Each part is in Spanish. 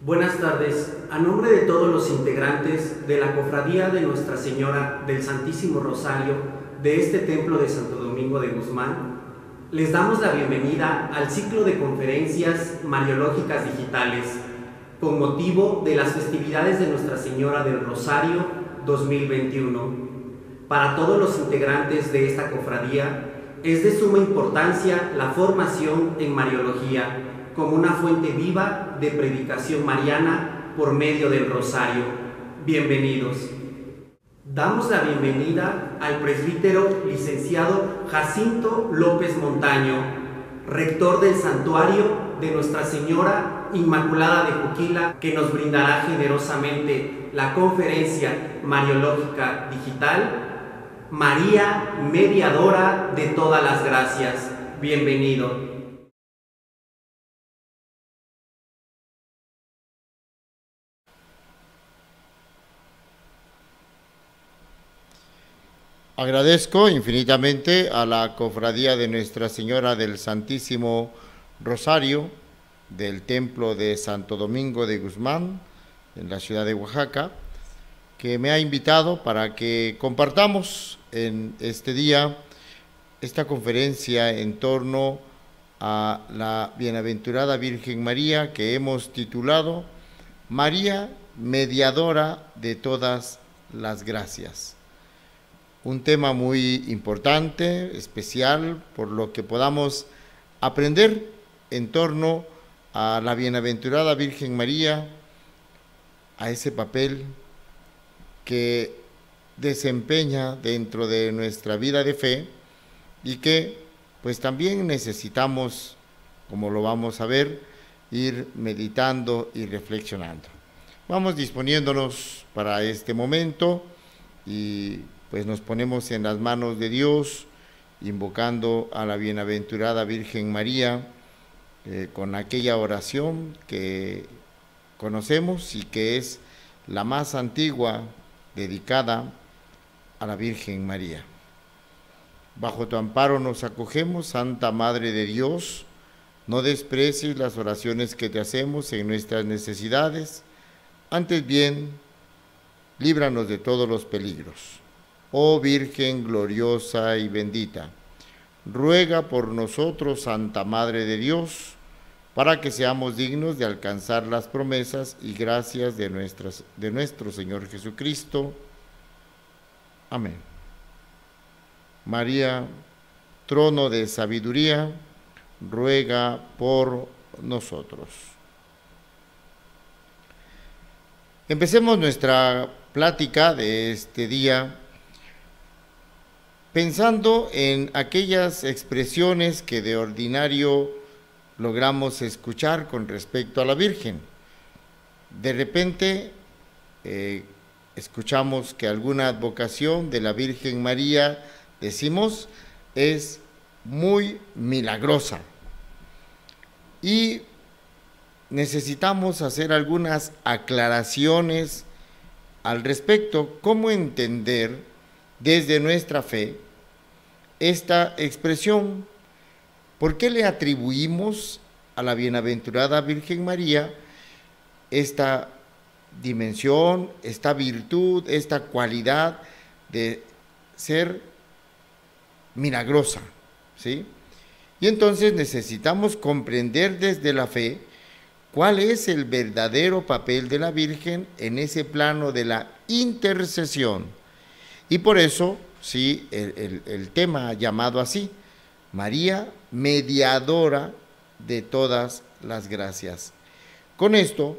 Buenas tardes. A nombre de todos los integrantes de la Cofradía de Nuestra Señora del Santísimo Rosario de este templo de Santo Domingo de Guzmán, les damos la bienvenida al ciclo de conferencias mariológicas digitales con motivo de las festividades de Nuestra Señora del Rosario 2021. Para todos los integrantes de esta cofradía es de suma importancia la formación en Mariología como una fuente viva de predicación mariana por medio del Rosario. Bienvenidos. Damos la bienvenida al presbítero licenciado Jacinto López Montaño, rector del Santuario de Nuestra Señora Inmaculada de Juquila, que nos brindará generosamente la conferencia mariológica digital María, mediadora de todas las gracias. Bienvenido. Agradezco infinitamente a la Cofradía de Nuestra Señora del Santísimo Rosario del Templo de Santo Domingo de Guzmán, en la ciudad de Oaxaca, que me ha invitado para que compartamos en este día esta conferencia en torno a la Bienaventurada Virgen María, que hemos titulado María, mediadora de todas las gracias. Un tema muy importante, especial, por lo que podamos aprender en torno a la Bienaventurada Virgen María, a ese papel que desempeña dentro de nuestra vida de fe y que pues también necesitamos, como lo vamos a ver, ir meditando y reflexionando. Vamos disponiéndonos para este momento y pues nos ponemos en las manos de Dios, invocando a la Bienaventurada Virgen María con aquella oración que conocemos y que es la más antigua, dedicada a la Virgen María. Bajo tu amparo nos acogemos, Santa Madre de Dios. No desprecies las oraciones que te hacemos en nuestras necesidades. Antes bien, líbranos de todos los peligros. Oh Virgen gloriosa y bendita, ruega por nosotros, Santa Madre de Dios, para que seamos dignos de alcanzar las promesas y gracias de nuestro Señor Jesucristo. Amén. María, trono de sabiduría, ruega por nosotros. Empecemos nuestra plática de este día pensando en aquellas expresiones que de ordinario logramos escuchar con respecto a la Virgen. De repente escuchamos que alguna advocación de la Virgen María, decimos, es muy milagrosa. Y necesitamos hacer algunas aclaraciones al respecto. ¿Cómo entender desde nuestra fe esta expresión? ¿Por qué le atribuimos a la Bienaventurada Virgen María esta dimensión, esta virtud, esta cualidad de ser milagrosa? ¿Sí? Y entonces necesitamos comprender desde la fe cuál es el verdadero papel de la Virgen en ese plano de la intercesión. Y por eso, sí, el tema llamado así, María, mediadora de todas las gracias. Con esto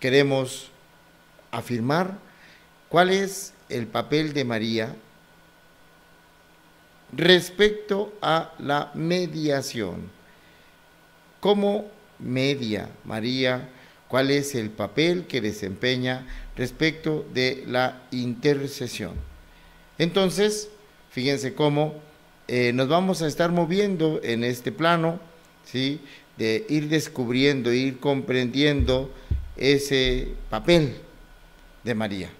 queremos afirmar cuál es el papel de María respecto a la mediación. ¿Cómo media María cuál es el papel que desempeña respecto de la intercesión. Entonces, fíjense cómo nos vamos a estar moviendo en este plano, ¿sí?, de ir descubriendo, ir comprendiendo ese papel de María,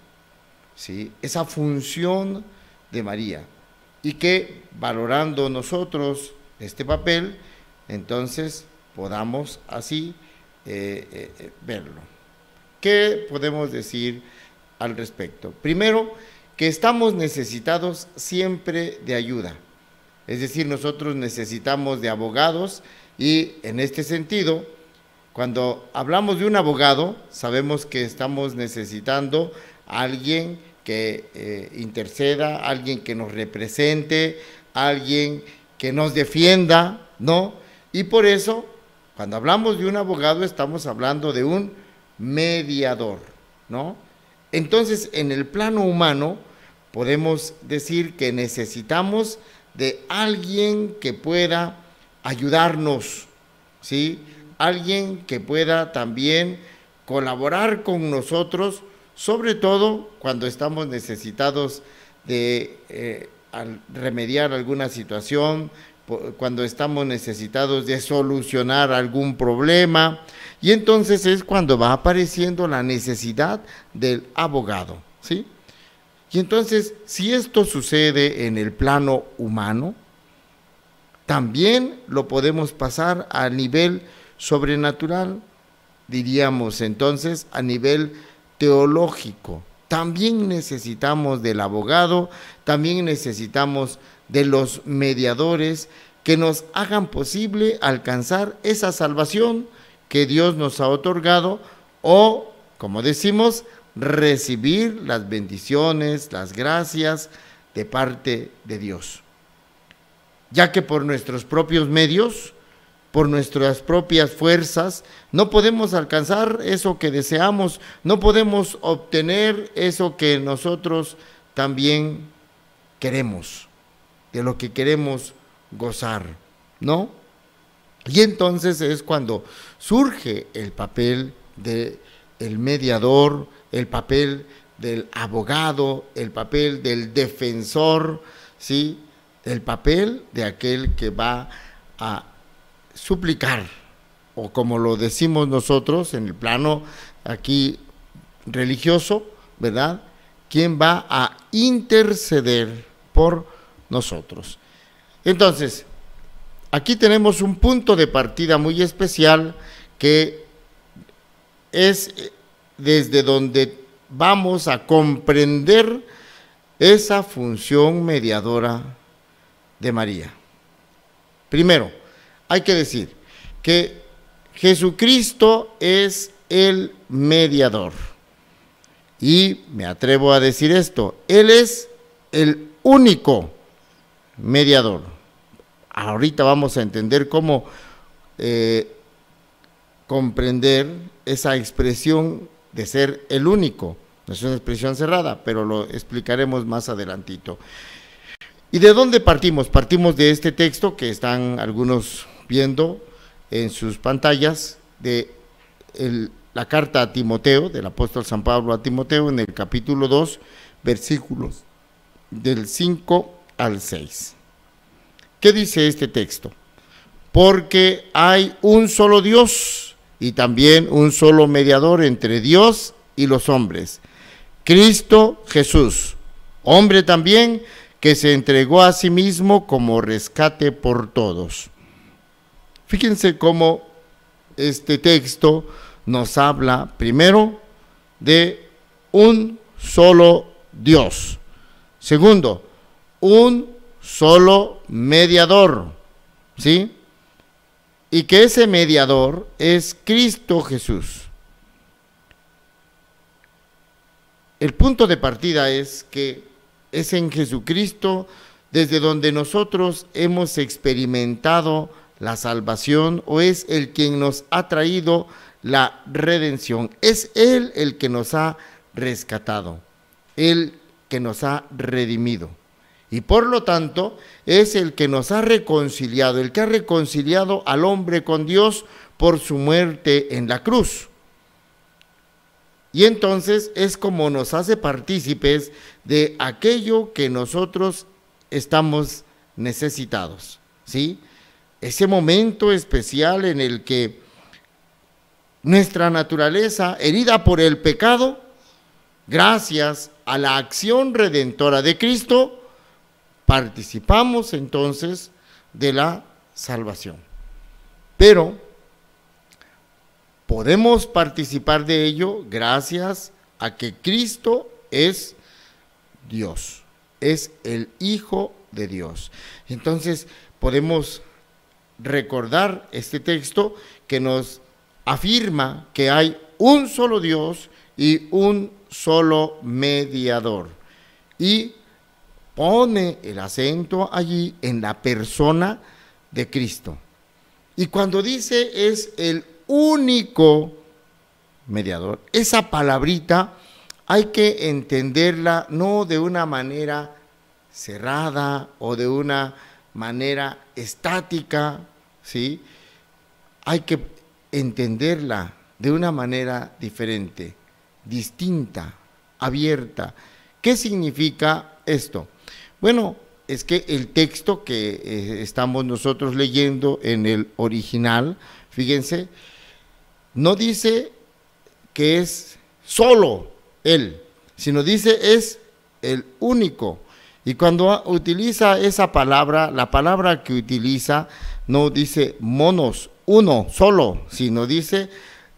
¿sí?, esa función de María, y que valorando nosotros este papel, entonces podamos así verlo. ¿Qué podemos decir al respecto? Primero, que estamos necesitados siempre de ayuda, es decir, nosotros necesitamos de abogados, y en este sentido, cuando hablamos de un abogado, sabemos que estamos necesitando a alguien que interceda, alguien que nos represente, alguien que nos defienda, ¿no? Y por eso, cuando hablamos de un abogado, estamos hablando de un mediador, ¿no? Entonces, en el plano humano, podemos decir que necesitamos de alguien que pueda ayudarnos, ¿sí?, alguien que pueda también colaborar con nosotros, sobre todo cuando estamos necesitados de remediar alguna situación, cuando estamos necesitados de solucionar algún problema, y entonces es cuando va apareciendo la necesidad del abogado, ¿sí? Y entonces, si esto sucede en el plano humano, también lo podemos pasar a nivel sobrenatural, diríamos entonces a nivel teológico. También necesitamos del abogado, también necesitamos de los mediadores que nos hagan posible alcanzar esa salvación que Dios nos ha otorgado, o, como decimos, recibir las bendiciones, las gracias de parte de Dios. Ya que por nuestros propios medios, por nuestras propias fuerzas, no podemos alcanzar eso que deseamos, no podemos obtener eso que nosotros también queremos, de lo que queremos gozar, ¿no? Y entonces es cuando surge el papel del mediador, el papel del abogado, el papel del defensor, ¿sí?, el papel de aquel que va a suplicar, o como lo decimos nosotros en el plano aquí religioso, ¿verdad?, quien va a interceder por nosotros. Entonces, aquí tenemos un punto de partida muy especial que es desde donde vamos a comprender esa función mediadora de María. Primero, hay que decir que Jesucristo es el mediador. Y me atrevo a decir esto, Él es el único mediador. Ahorita vamos a entender cómo comprender esa expresión de ser el único. No es una expresión cerrada, pero lo explicaremos más adelantito. ¿Y de dónde partimos? Partimos de este texto que están algunos viendo en sus pantallas, de la carta a Timoteo, del apóstol San Pablo a Timoteo, en el capítulo 2, versículos del 5 al 6. ¿Qué dice este texto? Porque hay un solo Dios y también un solo mediador entre Dios y los hombres, Cristo Jesús, hombre también, que se entregó a sí mismo como rescate por todos. Fíjense cómo este texto nos habla primero de un solo Dios. Segundo, un solo mediador, ¿sí? Y que ese mediador es Cristo Jesús. El punto de partida es que es en Jesucristo desde donde nosotros hemos experimentado la salvación, o es el quien nos ha traído la redención. Es Él el que nos ha rescatado, Él que nos ha redimido. Y por lo tanto, es el que nos ha reconciliado, el que ha reconciliado al hombre con Dios por su muerte en la cruz. Y entonces es como nos hace partícipes de aquello que nosotros estamos necesitados, ¿sí? Ese momento especial en el que nuestra naturaleza, herida por el pecado, gracias a la acción redentora de Cristo, participamos entonces de la salvación. Pero podemos participar de ello gracias a que Cristo es Dios, es el Hijo de Dios. Entonces podemos recordar este texto que nos afirma que hay un solo Dios y un solo mediador. Y pone el acento allí en la persona de Cristo. Y cuando dice es el único mediador, esa palabrita hay que entenderla no de una manera cerrada o de una manera estática, ¿sí? Hay que entenderla de una manera diferente, distinta, abierta. ¿Qué significa esto? Bueno, es que el texto que estamos nosotros leyendo en el original, fíjense, no dice que es solo Él, sino dice es el único. Y cuando utiliza esa palabra, la palabra que utiliza no dice monos, uno, solo, sino dice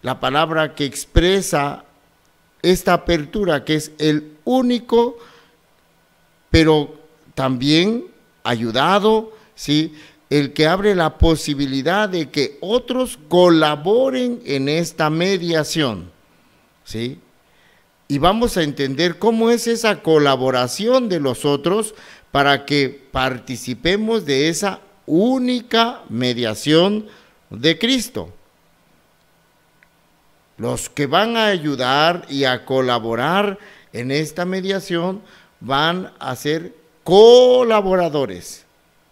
la palabra que expresa esta apertura, que es el único, pero también ayudado, ¿sí?, el que abre la posibilidad de que otros colaboren en esta mediación, ¿sí? Y vamos a entender cómo es esa colaboración de los otros para que participemos de esa única mediación de Cristo. Los que van a ayudar y a colaborar en esta mediación van a ser colaboradores,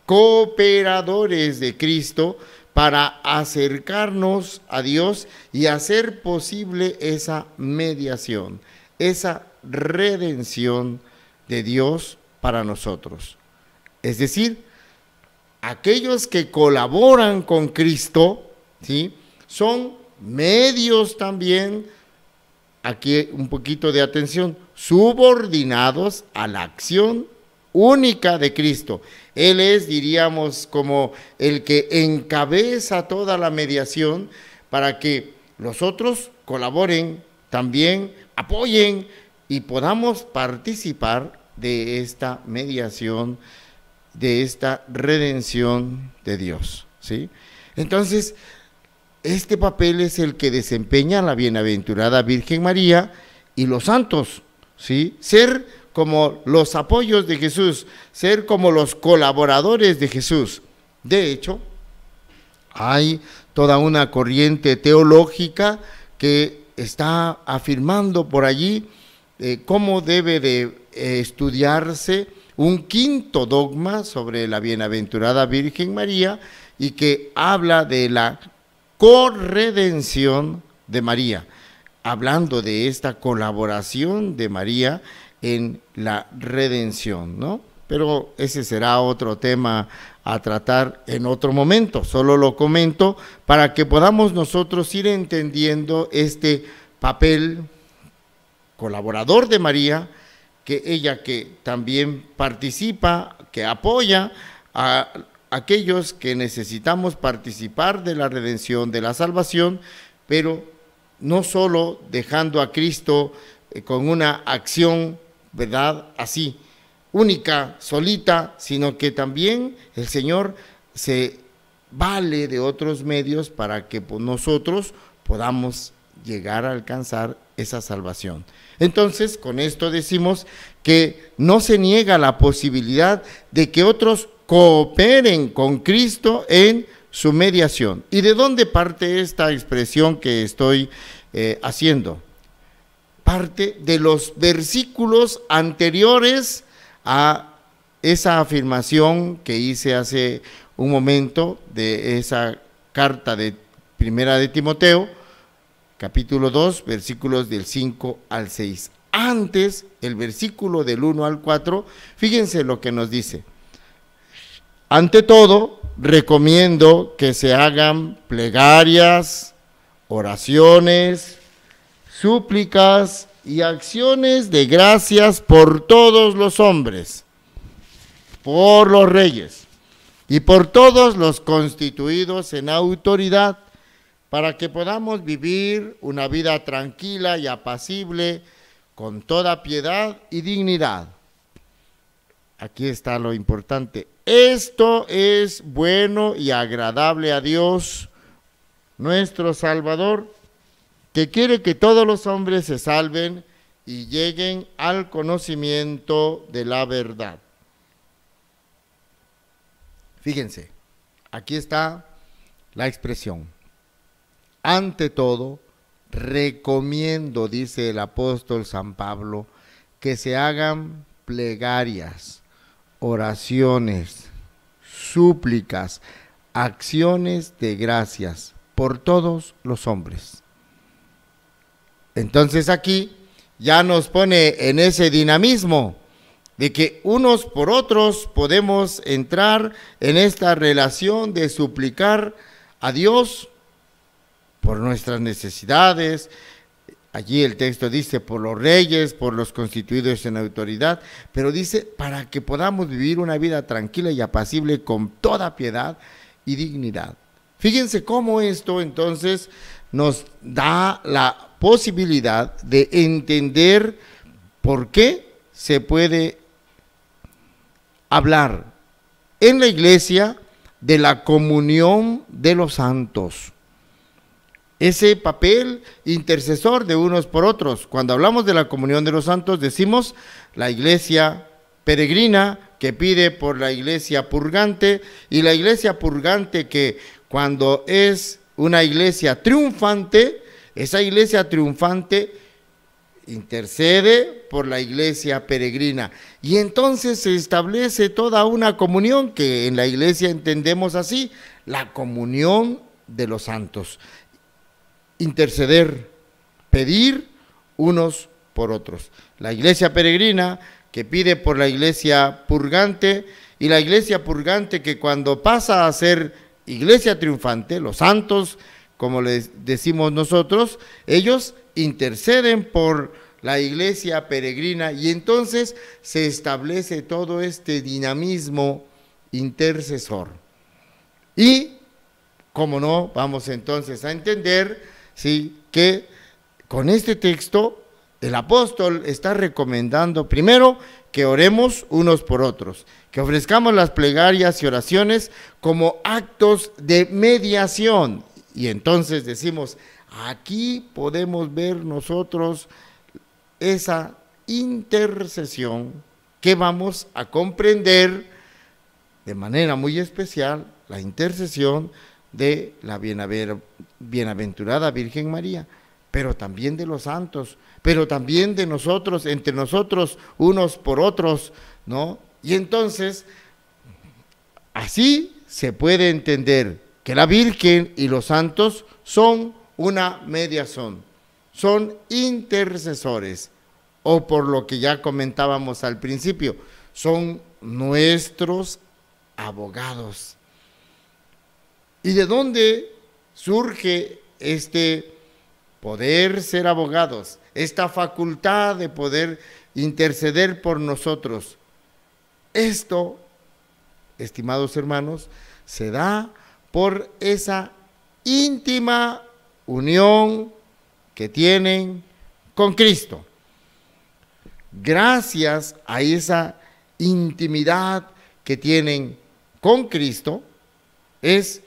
cooperadores de Cristo para acercarnos a Dios y hacer posible esa mediación, esa redención de Dios para nosotros. Es decir, aquellos que colaboran con Cristo, ¿sí?, son medios también, aquí un poquito de atención, subordinados a la acción única de Cristo. Él es, diríamos, como el que encabeza toda la mediación para que los otros colaboren, también apoyen y podamos participar de esta mediación, de esta redención de Dios, ¿sí? Entonces, este papel es el que desempeña la bienaventurada Virgen María y los santos, ¿sí? Ser como los apoyos de Jesús, ser como los colaboradores de Jesús. De hecho, hay toda una corriente teológica que está afirmando por allí cómo debe de estudiarse un quinto dogma sobre la bienaventurada Virgen María y que habla de la corredención de María, hablando de esta colaboración de María en la redención, ¿no? Pero ese será otro tema a tratar en otro momento, solo lo comento para que podamos nosotros ir entendiendo este papel colaborador de María, que ella que también participa, que apoya a aquellos que necesitamos participar de la redención, de la salvación, pero no solo dejando a Cristo con una acción, ¿verdad?, así, única, solita, sino que también el Señor se vale de otros medios para que nosotros podamos llegar a alcanzar esa salvación. Entonces, con esto decimos que no se niega la posibilidad de que otros cooperen con Cristo en su mediación. ¿Y de dónde parte esta expresión que estoy haciendo? Parte de los versículos anteriores a esa afirmación que hice hace un momento de esa carta de Primera de Timoteo, capítulo 2, versículos del 5 al 6. Antes, el versículo del 1 al 4, fíjense lo que nos dice. Ante todo, recomiendo que se hagan plegarias, oraciones, súplicas y acciones de gracias por todos los hombres, por los reyes y por todos los constituidos en autoridad, para que podamos vivir una vida tranquila y apacible, con toda piedad y dignidad. Aquí está lo importante. Esto es bueno y agradable a Dios, nuestro Salvador, que quiere que todos los hombres se salven y lleguen al conocimiento de la verdad. Fíjense, aquí está la expresión. Ante todo, recomiendo, dice el apóstol San Pablo, que se hagan plegarias, oraciones, súplicas, acciones de gracias por todos los hombres. Entonces aquí ya nos pone en ese dinamismo de que unos por otros podemos entrar en esta relación de suplicar a Dios por nuestras necesidades. Allí el texto dice por los reyes, por los constituidos en autoridad, pero dice para que podamos vivir una vida tranquila y apacible con toda piedad y dignidad. Fíjense cómo esto entonces nos da la posibilidad de entender por qué se puede hablar en la iglesia de la comunión de los santos. Ese papel intercesor de unos por otros. Cuando hablamos de la comunión de los santos, decimos la iglesia peregrina que pide por la iglesia purgante, y la iglesia purgante que cuando es una iglesia triunfante, esa iglesia triunfante intercede por la iglesia peregrina. Y entonces se establece toda una comunión que en la iglesia entendemos así, la comunión de los santos. Interceder, pedir unos por otros. La iglesia peregrina que pide por la iglesia purgante, y la iglesia purgante que cuando pasa a ser iglesia triunfante, los santos, como les decimos nosotros, ellos interceden por la iglesia peregrina, y entonces se establece todo este dinamismo intercesor. Y, como no, vamos entonces a entender, sí, que con este texto el apóstol está recomendando primero que oremos unos por otros, que ofrezcamos las plegarias y oraciones como actos de mediación. Y entonces decimos, aquí podemos ver nosotros esa intercesión que vamos a comprender de manera muy especial, la intercesión de la bienaventurada Virgen María, pero también de los santos, pero también de nosotros, entre nosotros, unos por otros, ¿no? Y entonces, así se puede entender que la Virgen y los santos son una mediación, son intercesores, o por lo que ya comentábamos al principio, son nuestros abogados. ¿Y de dónde surge este poder ser abogados, esta facultad de poder interceder por nosotros? Esto, estimados hermanos, se da por esa íntima unión que tienen con Cristo. Gracias a esa intimidad que tienen con Cristo, es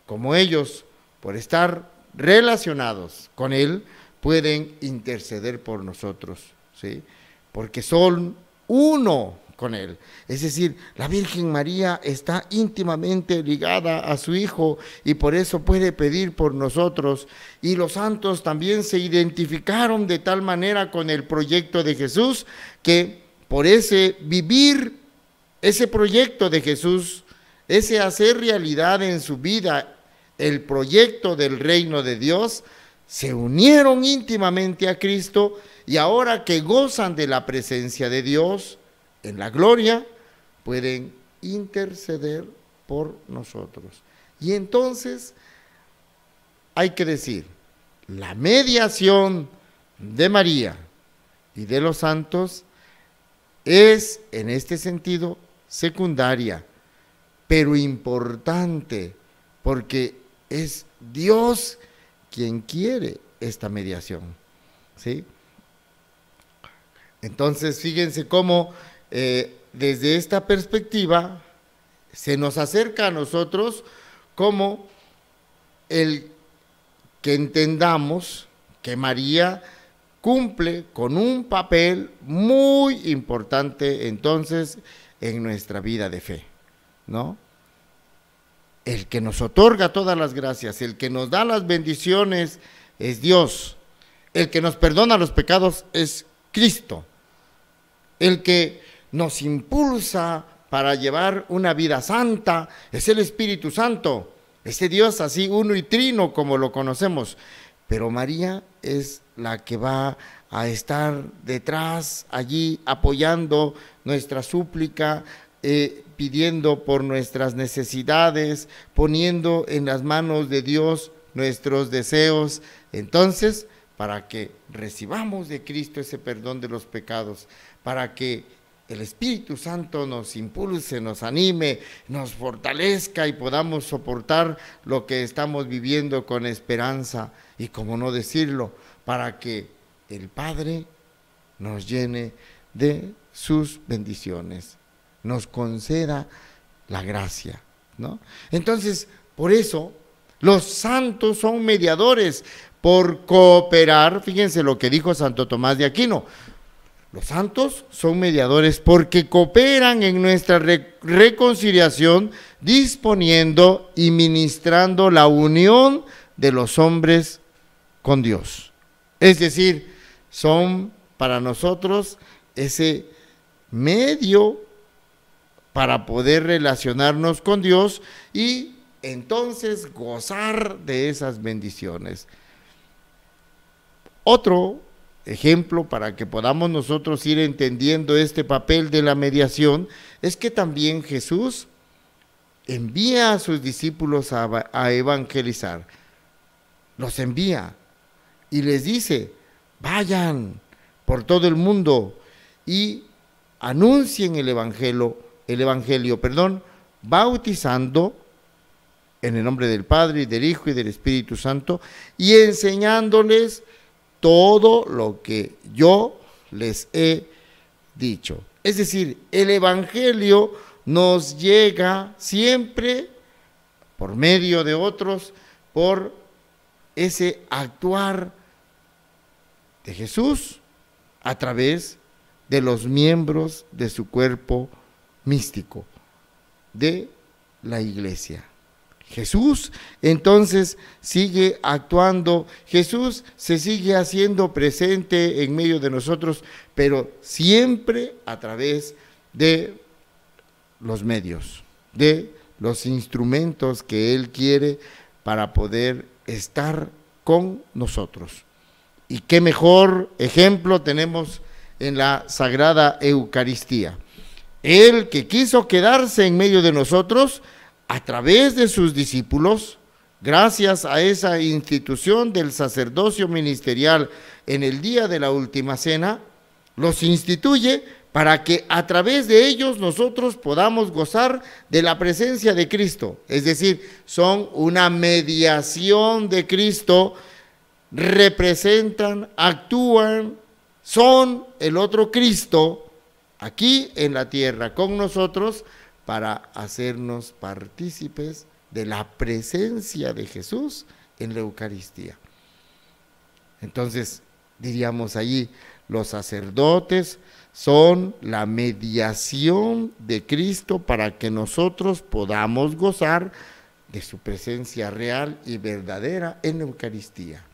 como ellos, por estar relacionados con Él, pueden interceder por nosotros, ¿sí? Porque son uno con Él. Es decir, la Virgen María está íntimamente ligada a su Hijo y por eso puede pedir por nosotros. Y los santos también se identificaron de tal manera con el proyecto de Jesús, que por ese vivir ese proyecto de Jesús, ese hacer realidad en su vida el proyecto del reino de Dios, se unieron íntimamente a Cristo y ahora que gozan de la presencia de Dios en la gloria, pueden interceder por nosotros. Y entonces hay que decir, la mediación de María y de los santos es en este sentido secundaria, pero importante, porque es Dios quien quiere esta mediación, ¿sí? Entonces, fíjense cómo desde esta perspectiva se nos acerca a nosotros como el que entendamos que María cumple con un papel muy importante entonces en nuestra vida de fe, ¿no? El que nos otorga todas las gracias, el que nos da las bendiciones es Dios, el que nos perdona los pecados es Cristo, el que nos impulsa para llevar una vida santa es el Espíritu Santo, ese Dios así uno y trino como lo conocemos. Pero María es la que va a estar detrás, allí apoyando nuestra súplica, pidiendo por nuestras necesidades, poniendo en las manos de Dios nuestros deseos. Entonces, para que recibamos de Cristo ese perdón de los pecados, para que el Espíritu Santo nos impulse, nos anime, nos fortalezca y podamos soportar lo que estamos viviendo con esperanza y, como no decirlo, para que el Padre nos llene de sus bendiciones, nos conceda la gracia, ¿no? Entonces, por eso, los santos son mediadores por cooperar. Fíjense lo que dijo Santo Tomás de Aquino. Los santos son mediadores porque cooperan en nuestra reconciliación, disponiendo y ministrando la unión de los hombres con Dios. Es decir, son para nosotros ese medio para poder relacionarnos con Dios y entonces gozar de esas bendiciones. Otro ejemplo para que podamos nosotros ir entendiendo este papel de la mediación es que también Jesús envía a sus discípulos a evangelizar. Los envía y les dice: vayan por todo el mundo y anuncien el evangelio, bautizando en el nombre del Padre y del Hijo y del Espíritu Santo y enseñándoles todo lo que yo les he dicho. Es decir, el evangelio nos llega siempre por medio de otros, por ese actuar de Jesús a través de los miembros de su cuerpo místico, de la iglesia. Jesús entonces sigue actuando, Jesús se sigue haciendo presente en medio de nosotros, pero siempre a través de los medios, de los instrumentos que Él quiere para poder estar con nosotros. Y qué mejor ejemplo tenemos en la Sagrada Eucaristía. Él que quiso quedarse en medio de nosotros, a través de sus discípulos, gracias a esa institución del sacerdocio ministerial en el día de la última cena, los instituye para que a través de ellos nosotros podamos gozar de la presencia de Cristo. Es decir, son una mediación de Cristo, representan, actúan, son el otro Cristo aquí en la tierra con nosotros, para hacernos partícipes de la presencia de Jesús en la Eucaristía. Entonces, diríamos allí, los sacerdotes son la mediación de Cristo para que nosotros podamos gozar de su presencia real y verdadera en la Eucaristía.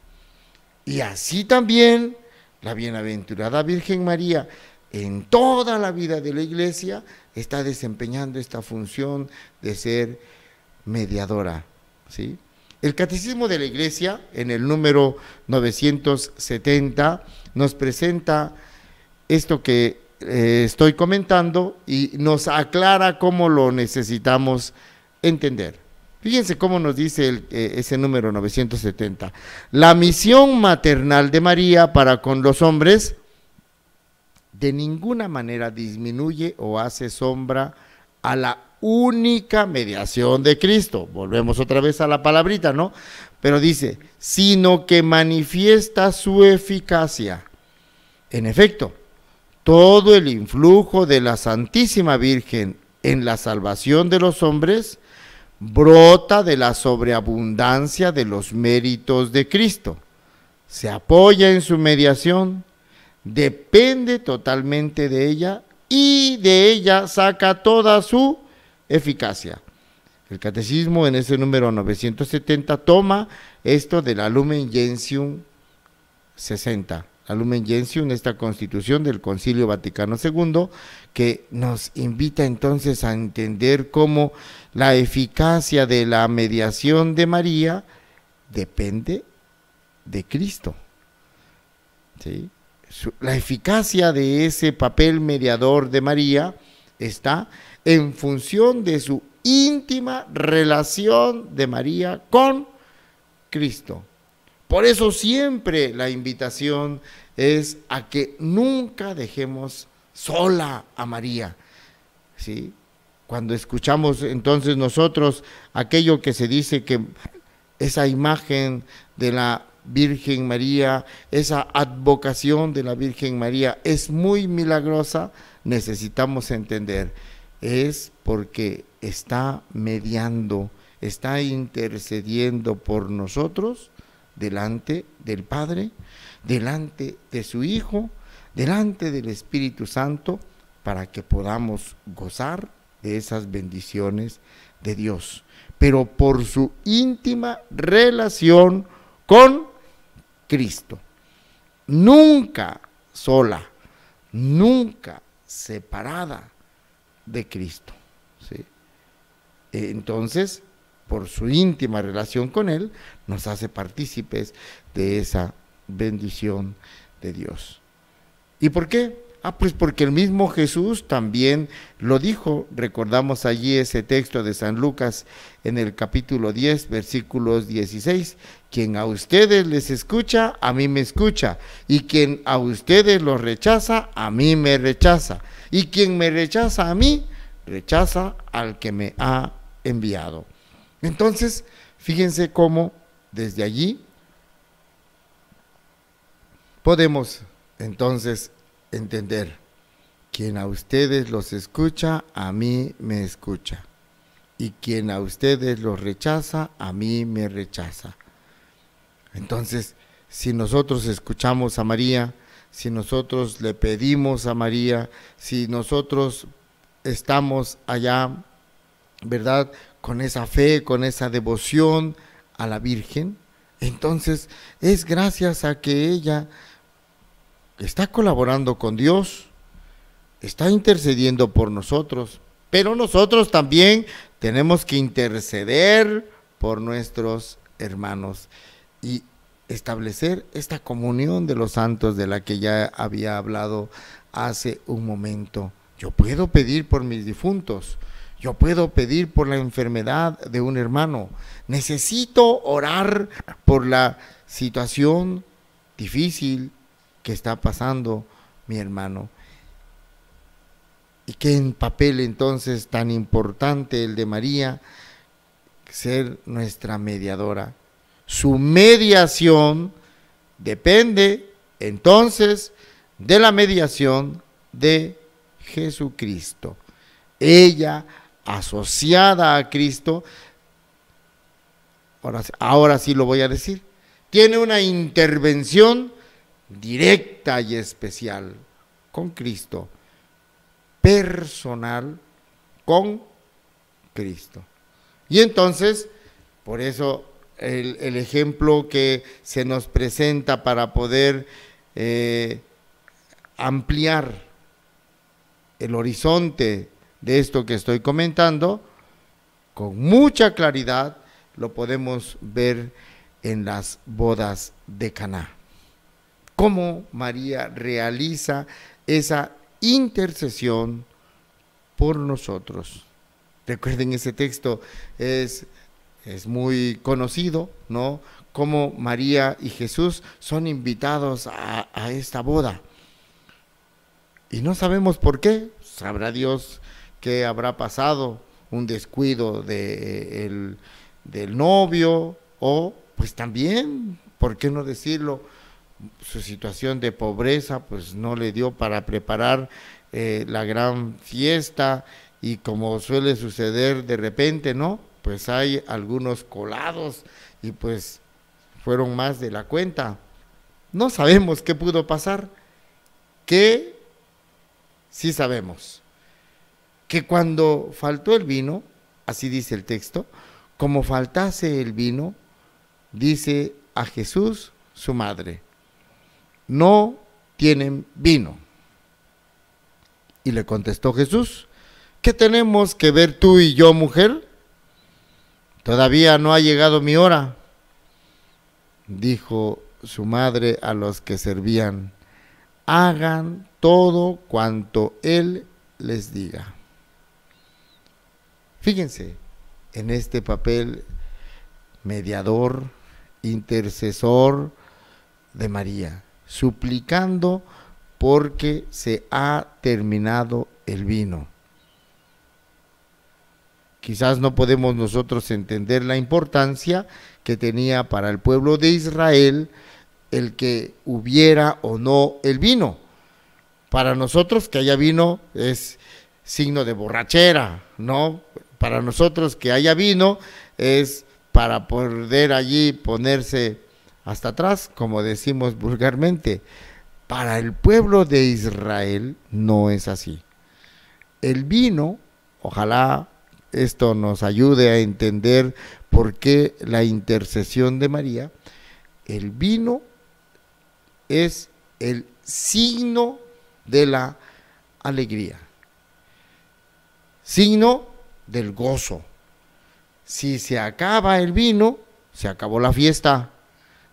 Y así también la bienaventurada Virgen María, en toda la vida de la Iglesia, está desempeñando esta función de ser mediadora, ¿sí? El Catecismo de la Iglesia, en el número 970, nos presenta esto que estoy comentando y nos aclara cómo lo necesitamos entender. Fíjense cómo nos dice ese número 970. La misión maternal de María para con los hombres de ninguna manera disminuye o hace sombra a la única mediación de Cristo. Volvemos otra vez a la palabrita, ¿no? Pero dice, sino que manifiesta su eficacia. En efecto, todo el influjo de la Santísima Virgen en la salvación de los hombres brota de la sobreabundancia de los méritos de Cristo. Se apoya en su mediación, depende totalmente de ella y de ella saca toda su eficacia. El Catecismo en ese número 970 toma esto de la Lumen Gentium 60. La Lumen Gentium, esta constitución del Concilio Vaticano II, que nos invita entonces a entender cómo la eficacia de la mediación de María depende de Cristo. ¿Sí? La eficacia de ese papel mediador de María está en función de su íntima relación de María con Cristo. Por eso siempre la invitación es a que nunca dejemos sola a María, ¿sí? Cuando escuchamos entonces nosotros aquello que se dice que esa imagen de la Virgen María, esa advocación de la Virgen María es muy milagrosa, necesitamos entender, es porque está mediando, está intercediendo por nosotros delante del Padre, delante de su Hijo, delante del Espíritu Santo, para que podamos gozar de esas bendiciones de Dios, pero por su íntima relación con Cristo, nunca sola, nunca separada de Cristo, ¿sí? Entonces, por su íntima relación con Él, nos hace partícipes de esa bendición de Dios. ¿Y por qué? Pues porque el mismo Jesús también lo dijo. Recordamos allí ese texto de San Lucas en el capítulo 10, versículos 16. Quien a ustedes les escucha, a mí me escucha. Y quien a ustedes los rechaza, a mí me rechaza. Y quien me rechaza a mí, rechaza al que me ha enviado. Entonces, fíjense cómo desde allí podemos entonces entender, quien a ustedes los escucha, a mí me escucha, y quien a ustedes los rechaza, a mí me rechaza. Entonces, si nosotros escuchamos a María, si nosotros le pedimos a María, si nosotros estamos allá, ¿verdad?, con esa fe, con esa devoción a la Virgen, entonces es gracias a que ella está colaborando con Dios, está intercediendo por nosotros, pero nosotros también tenemos que interceder por nuestros hermanos y establecer esta comunión de los santos de la que ya había hablado hace un momento. Yo puedo pedir por mis difuntos, yo puedo pedir por la enfermedad de un hermano, necesito orar por la situación difícil que está pasando mi hermano. Y qué papel entonces tan importante el de María, ser nuestra mediadora. Su mediación depende entonces de la mediación de Jesucristo. Ella, asociada a Cristo, ahora sí lo voy a decir, tiene una intervención directa y especial con Cristo, personal con Cristo. Y entonces, por eso el ejemplo que se nos presenta para poder ampliar el horizonte de esto que estoy comentando, con mucha claridad lo podemos ver en las bodas de Caná. Cómo María realiza esa intercesión por nosotros. Recuerden, ese texto es muy conocido, ¿no? Cómo María y Jesús son invitados a esta boda. Y no sabemos por qué. Sabrá Dios qué habrá pasado, un descuido del novio, o pues también, ¿por qué no decirlo?, su situación de pobreza pues no le dio para preparar la gran fiesta, y como suele suceder de repente, ¿no?, pues hay algunos colados y pues fueron más de la cuenta. No sabemos qué pudo pasar. Que sí sabemos que cuando faltó el vino, así dice el texto, como faltase el vino, dice a Jesús su madre: no tienen vino. Y le contestó Jesús: ¿qué tenemos que ver tú y yo, mujer? Todavía no ha llegado mi hora. Dijo su madre a los que servían: hagan todo cuanto él les diga. Fíjense en este papel mediador, intercesor de María, suplicando porque se ha terminado el vino. Quizás no podemos nosotros entender la importancia que tenía para el pueblo de Israel el que hubiera o no el vino. Para nosotros que haya vino es signo de borrachera, ¿no? Para nosotros que haya vino es para poder allí ponerse hasta atrás, como decimos vulgarmente. Para el pueblo de Israel no es así. El vino, ojalá esto nos ayude a entender por qué la intercesión de María. El vino es el signo de la alegría, signo del gozo. Si se acaba el vino, se acabó la fiesta.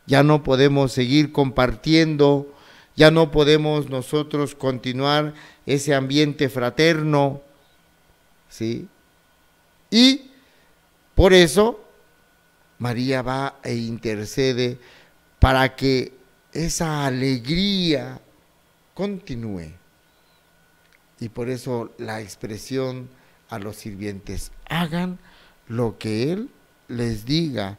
Ya no podemos seguir compartiendo, ya no podemos nosotros continuar ese ambiente fraterno, ¿sí? Y por eso María va e intercede para que esa alegría continúe. Y por eso la expresión a los sirvientes: hagan lo que Él les diga.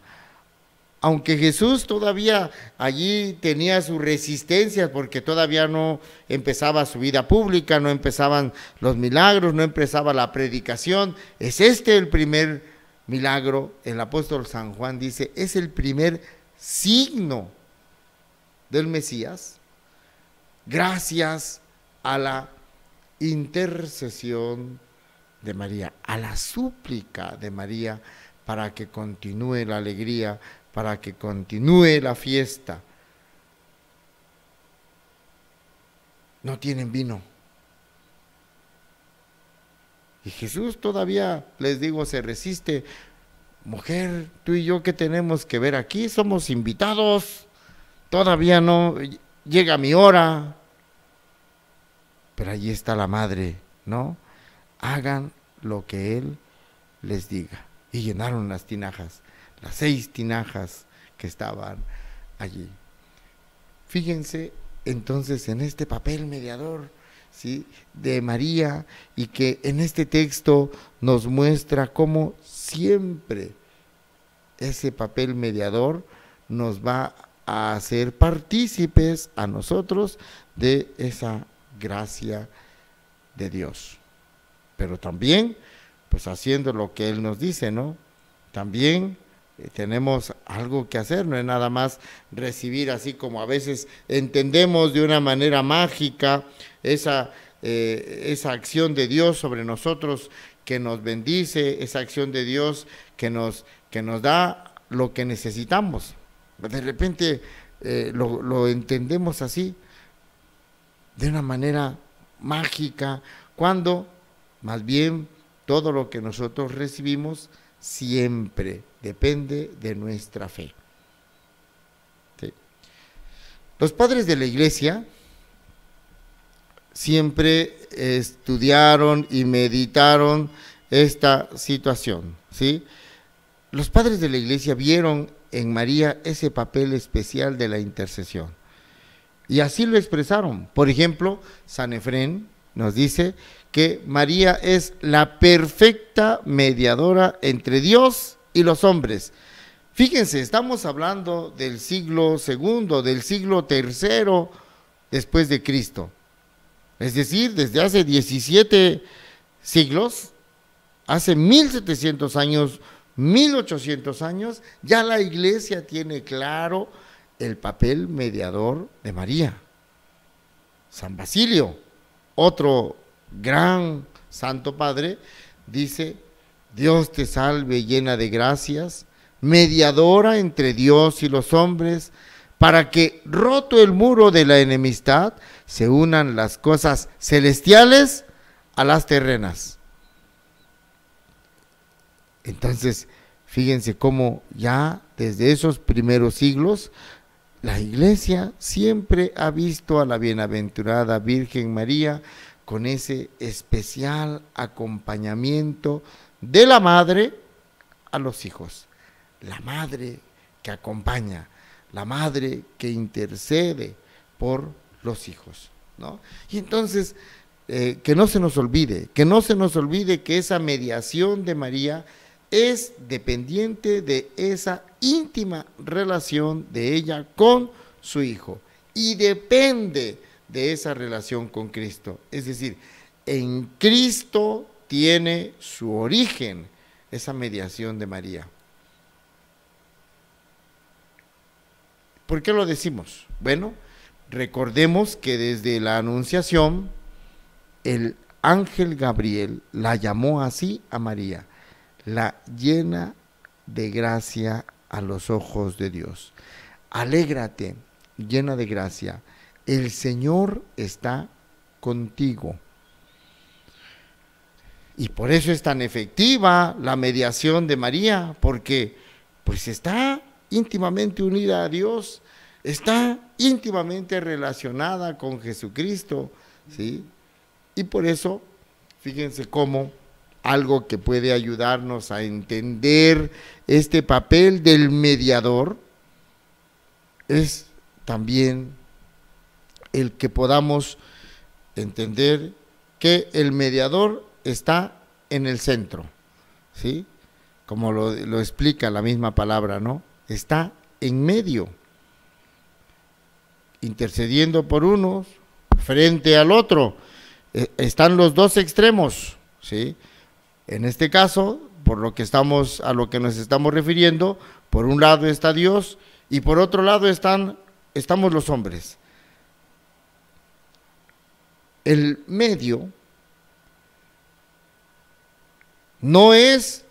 Aunque Jesús todavía allí tenía su resistencia, porque todavía no empezaba su vida pública, no empezaban los milagros, no empezaba la predicación. Es el primer milagro. El apóstol San Juan dice: es el primer signo del Mesías, gracias a la intercesión de María, a la súplica de María, para que continúe la alegría, para que continúe la fiesta. No tienen vino. Y Jesús todavía, les digo, se resiste. Mujer, tú y yo, ¿qué tenemos que ver aquí? Somos invitados. Todavía no llega mi hora. Pero allí está la madre, ¿no? Hagan lo que Él les diga. Y llenaron las tinajas, las 6 tinajas que estaban allí. Fíjense entonces en este papel mediador, ¿sí?, de María, y que en este texto nos muestra cómo siempre ese papel mediador nos va a hacer partícipes a nosotros de esa gracia de Dios. Pero también, pues haciendo lo que Él nos dice, ¿no? También tenemos algo que hacer, no es nada más recibir así como a veces entendemos de una manera mágica esa acción de Dios sobre nosotros que nos bendice, esa acción de Dios que nos da lo que necesitamos. De repente lo entendemos así, de una manera mágica, cuando más bien todo lo que nosotros recibimos siempre, depende de nuestra fe. ¿Sí? Los padres de la Iglesia siempre estudiaron y meditaron esta situación, ¿sí? Los padres de la Iglesia vieron en María ese papel especial de la intercesión. Y así lo expresaron. Por ejemplo, San Efrén nos dice que María es la perfecta mediadora entre Dios y los hombres. Fíjense, estamos hablando del siglo II, del siglo III después de Cristo. Es decir, desde hace 17 siglos, hace 1700 años, 1800 años, ya la Iglesia tiene claro el papel mediador de María. San Basilio, otro gran santo padre, dice: Dios te salve, llena de gracias, mediadora entre Dios y los hombres, para que, roto el muro de la enemistad, se unan las cosas celestiales a las terrenas. Entonces, fíjense cómo ya desde esos primeros siglos, la Iglesia siempre ha visto a la bienaventurada Virgen María con ese especial acompañamiento de la madre a los hijos. La madre que acompaña, la madre que intercede por los hijos, ¿no? Y entonces, que no se nos olvide que esa mediación de María es dependiente de esa íntima relación de ella con su Hijo y depende de esa relación con Cristo. Es decir, en Cristo tiene su origen esa mediación de María. ¿Por qué lo decimos? Bueno, recordemos que desde la Anunciación, el ángel Gabriel la llamó así a María: la llena de gracia a los ojos de Dios. Alégrate, llena de gracia, el Señor está contigo. Y por eso es tan efectiva la mediación de María, porque pues está íntimamente unida a Dios, está íntimamente relacionada con Jesucristo, ¿sí? Y por eso, fíjense cómo algo que puede ayudarnos a entender este papel del mediador es también el que podamos entender que el mediador está en el centro, ¿sí? Como lo explica la misma palabra, ¿no? Está en medio, intercediendo por unos frente al otro. Están los dos extremos, ¿sí? En este caso, a lo que nos estamos refiriendo, por un lado está Dios y por otro lado estamos los hombres. El medio no es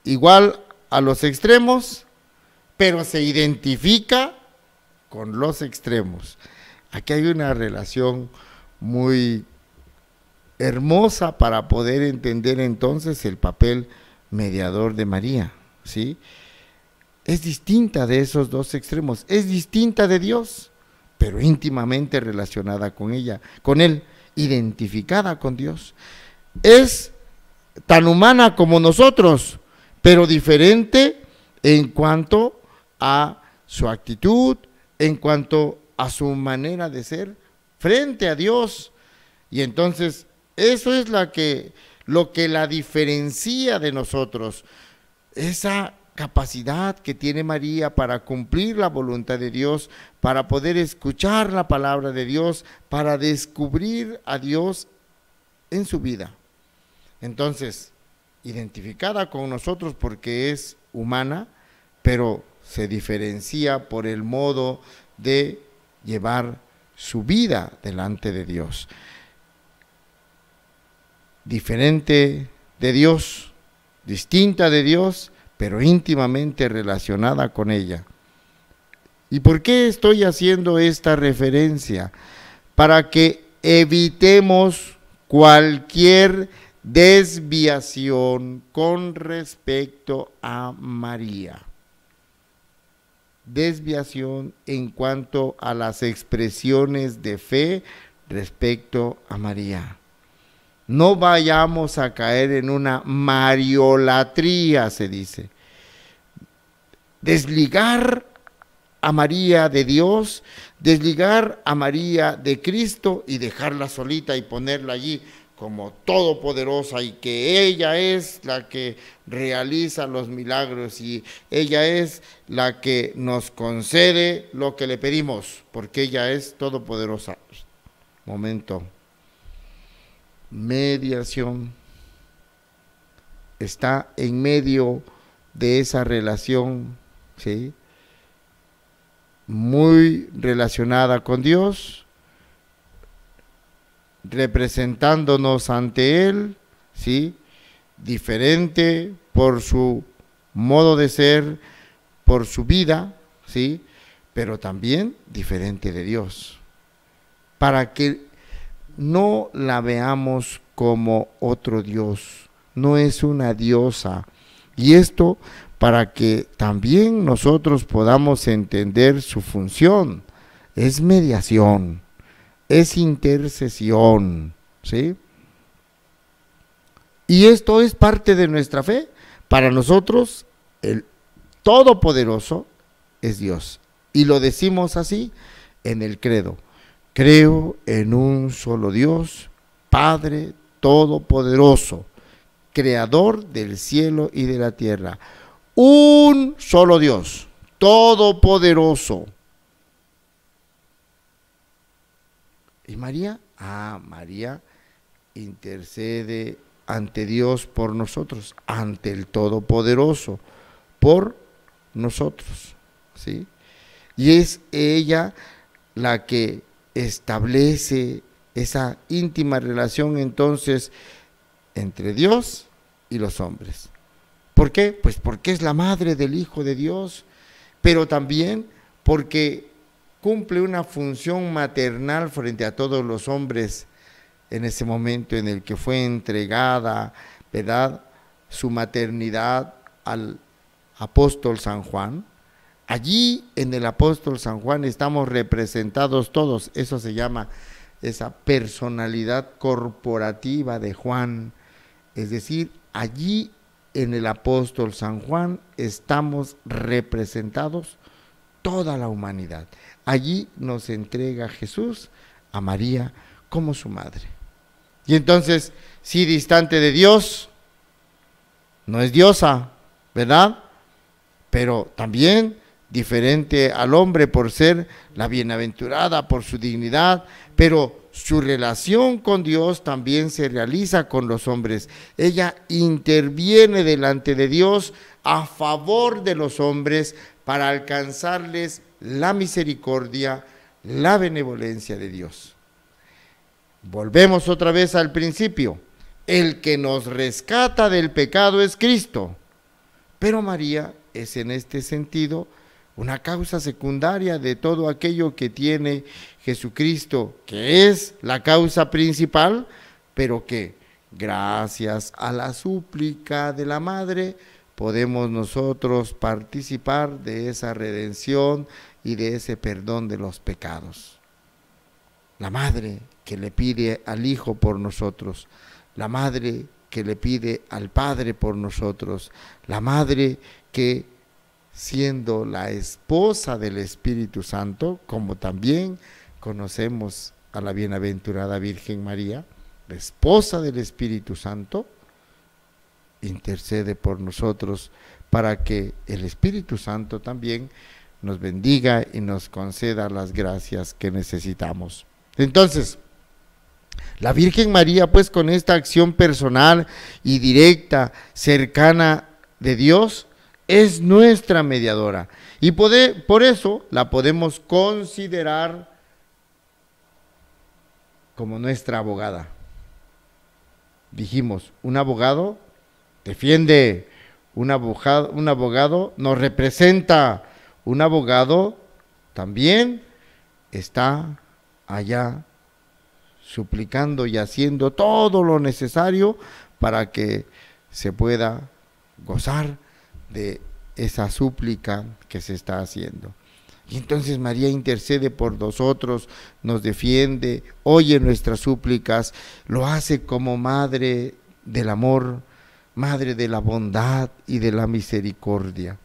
igual a los extremos, pero se identifica con los extremos. Aquí hay una relación muy hermosa para poder entender entonces el papel mediador de María, ¿sí? Es distinta de esos dos extremos, es distinta de Dios, pero íntimamente relacionada con Él, identificada con Dios. Es tan humana como nosotros, pero diferente en cuanto a su actitud, en cuanto a su manera de ser frente a Dios. Y entonces eso es lo que la diferencia de nosotros, esa capacidad que tiene María para cumplir la voluntad de Dios, para poder escuchar la palabra de Dios, para descubrir a Dios en su vida. Entonces, identificada con nosotros porque es humana, pero se diferencia por el modo de llevar su vida delante de Dios. Diferente de Dios, distinta de Dios, pero íntimamente relacionada con ella. ¿Y por qué estoy haciendo esta referencia? Para que evitemos cualquier desviación con respecto a María. Desviación en cuanto a las expresiones de fe respecto a María. No vayamos a caer en una mariolatría, se dice. Desligar a María de Dios, desligar a María de Cristo y dejarla solita y ponerla allí como todopoderosa y que ella es la que realiza los milagros y ella es la que nos concede lo que le pedimos, porque ella es todopoderosa. Momento. Mediación. Está en medio de esa relación, ¿sí?, muy relacionada con Dios, representándonos ante Él, ¿sí?, diferente por su modo de ser, por su vida, ¿sí?, pero también diferente de Dios, para que no la veamos como otro Dios, no es una diosa, y esto para que también nosotros podamos entender su función, es mediación, es intercesión, ¿sí? Y esto es parte de nuestra fe. Para nosotros, el Todopoderoso es Dios. Y lo decimos así en el credo. Creo en un solo Dios, Padre Todopoderoso, Creador del cielo y de la tierra. Un solo Dios, Todopoderoso. ¿Y María? María intercede ante Dios por nosotros, ante el Todopoderoso, por nosotros, ¿sí? Y es ella la que establece esa íntima relación entonces entre Dios y los hombres. ¿Por qué? Pues porque es la madre del Hijo de Dios, pero también porque cumple una función maternal frente a todos los hombres en ese momento en el que fue entregada, ¿verdad?, su maternidad al apóstol San Juan. Allí en el apóstol San Juan estamos representados todos, eso se llama esa personalidad corporativa de Juan, es decir, allí en el apóstol San Juan estamos representados toda la humanidad. Allí nos entrega Jesús a María como su madre. Y entonces, si distante de Dios, no es diosa, ¿verdad? Pero también diferente al hombre por ser la bienaventurada, por su dignidad, pero su relación con Dios también se realiza con los hombres. Ella interviene delante de Dios a favor de los hombres para alcanzarles la misericordia, la benevolencia de Dios. Volvemos otra vez al principio. El que nos rescata del pecado es Cristo, pero María es en este sentido una causa secundaria de todo aquello que tiene Jesucristo, que es la causa principal, pero que gracias a la súplica de la Madre podemos nosotros participar de esa redención y de ese perdón de los pecados. La Madre que le pide al Hijo por nosotros, la Madre que le pide al Padre por nosotros, la Madre que siendo la esposa del Espíritu Santo, como también conocemos a la bienaventurada Virgen María, la esposa del Espíritu Santo, intercede por nosotros para que el Espíritu Santo también nos bendiga y nos conceda las gracias que necesitamos. Entonces, la Virgen María, pues con esta acción personal y directa, cercana de Dios, es nuestra mediadora y por eso la podemos considerar como nuestra abogada. Dijimos, un abogado defiende, un abogado nos representa, un abogado también está allá suplicando y haciendo todo lo necesario para que se pueda gozar de esa súplica que se está haciendo. Y entonces María intercede por nosotros, nos defiende, oye nuestras súplicas, lo hace como madre del amor, madre de la bondad y de la misericordia.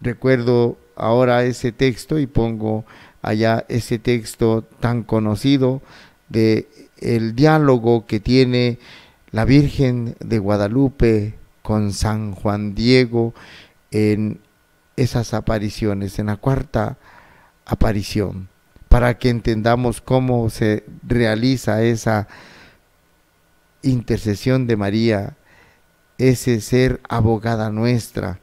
Recuerdo ahora ese texto y pongo allá ese texto tan conocido de el diálogo que tiene la Virgen de Guadalupe con San Juan Diego en esas apariciones, en la cuarta aparición, para que entendamos cómo se realiza esa intercesión de María, ese ser abogada nuestra,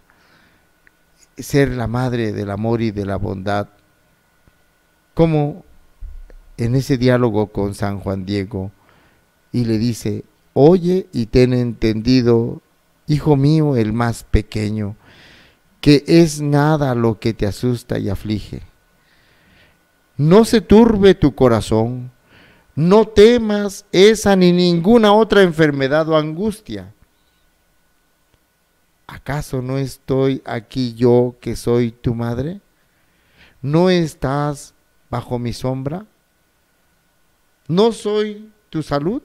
ser la madre del amor y de la bondad. Como en ese diálogo con San Juan Diego, y le dice: oye y ten entendido, hijo mío, el más pequeño, que es nada lo que te asusta y aflige. No se turbe tu corazón, no temas esa ni ninguna otra enfermedad o angustia. ¿Acaso no estoy aquí yo que soy tu madre? ¿No estás bajo mi sombra? ¿No soy tu salud?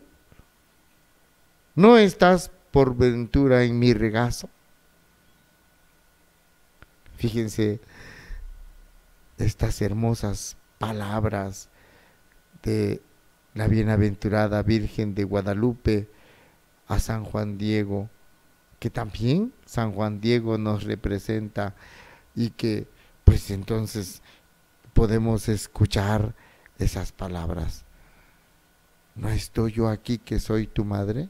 ¿No estás por ventura en mi regazo? Fíjense estas hermosas palabras de la bienaventurada Virgen de Guadalupe a San Juan Diego, que también San Juan Diego nos representa, y que pues entonces podemos escuchar esas palabras. ¿No estoy yo aquí que soy tu madre?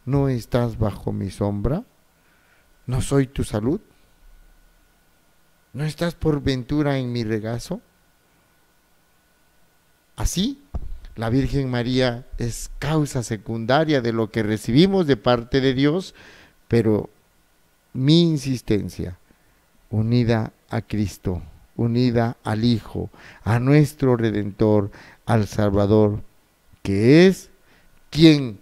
¿No estás bajo mi sombra? ¿No soy tu salud? ¿No estás por ventura en mi regazo? Así, la Virgen María es causa secundaria de lo que recibimos de parte de Dios, pero mi insistencia, unida a Cristo, unida al Hijo, a nuestro Redentor, al Salvador, que es quien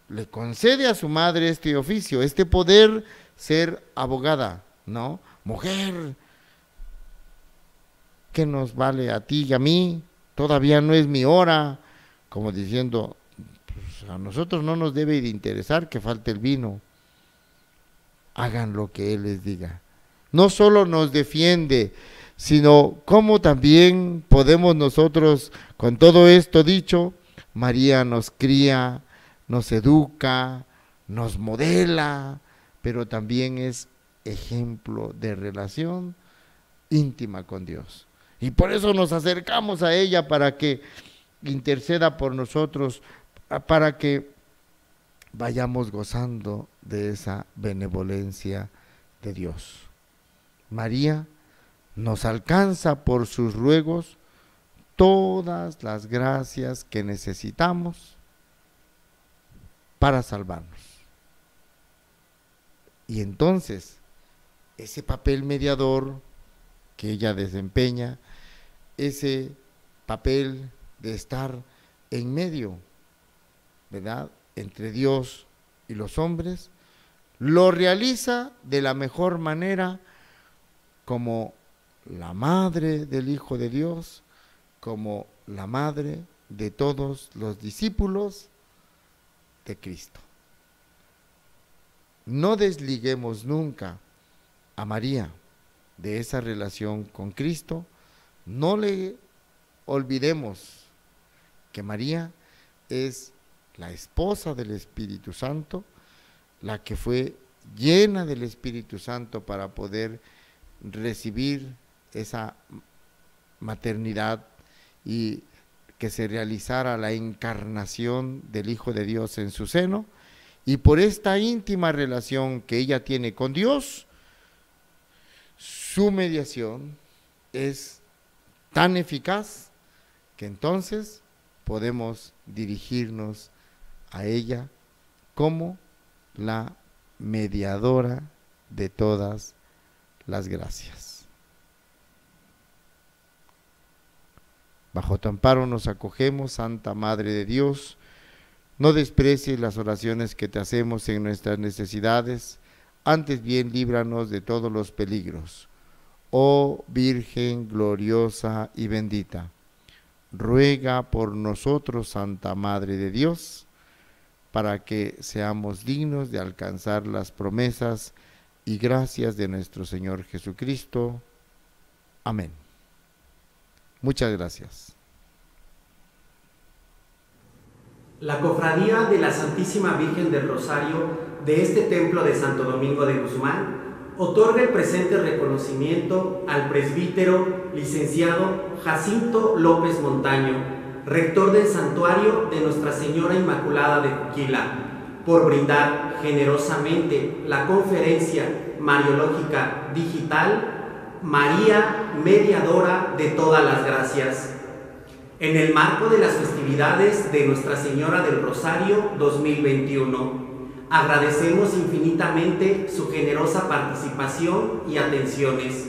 le concede a su madre este oficio, este poder ser abogada, ¿no? Mujer, ¿qué nos vale a ti y a mí? Todavía no es mi hora, como diciendo, pues a nosotros no nos debe de interesar que falte el vino. Hagan lo que Él les diga. No solo nos defiende, sino cómo también podemos nosotros, con todo esto dicho, María nos cría, nos educa, nos modela, pero también es ejemplo de relación íntima con Dios. Y por eso nos acercamos a ella, para que interceda por nosotros, para que vayamos gozando de esa benevolencia de Dios. María nos alcanza por sus ruegos todas las gracias que necesitamos para salvarnos. Y entonces, ese papel mediador que ella desempeña, ese papel de estar en medio, ¿verdad?, entre Dios y los hombres, lo realiza de la mejor manera como la madre del Hijo de Dios, como la madre de todos los discípulos de Cristo. No desliguemos nunca a María de esa relación con Cristo. No le olvidemos que María es la esposa del Espíritu Santo, la que fue llena del Espíritu Santo para poder recibir esa maternidad y que se realizara la encarnación del Hijo de Dios en su seno. Y por esta íntima relación que ella tiene con Dios, su mediación es tan eficaz que entonces podemos dirigirnos a ella como la mediadora de todas las gracias. Bajo tu amparo nos acogemos, Santa Madre de Dios. No desprecies las oraciones que te hacemos en nuestras necesidades, antes bien líbranos de todos los peligros. Oh Virgen gloriosa y bendita, ruega por nosotros, Santa Madre de Dios, para que seamos dignos de alcanzar las promesas y gracias de nuestro Señor Jesucristo. Amén. Muchas gracias. La Cofradía de la Santísima Virgen del Rosario de este templo de Santo Domingo de Guzmán otorga el presente reconocimiento al presbítero licenciado Jacinto López Montaño, rector del Santuario de Nuestra Señora Inmaculada de Juquila, por brindar generosamente la conferencia mariológica digital María, Mediadora de todas las gracias, en el marco de las festividades de Nuestra Señora del Rosario 2021. Agradecemos infinitamente su generosa participación y atenciones.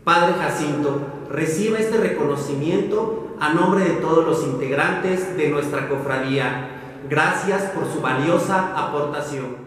Padre Jacinto, reciba este reconocimiento a nombre de todos los integrantes de nuestra cofradía. Gracias por su valiosa aportación.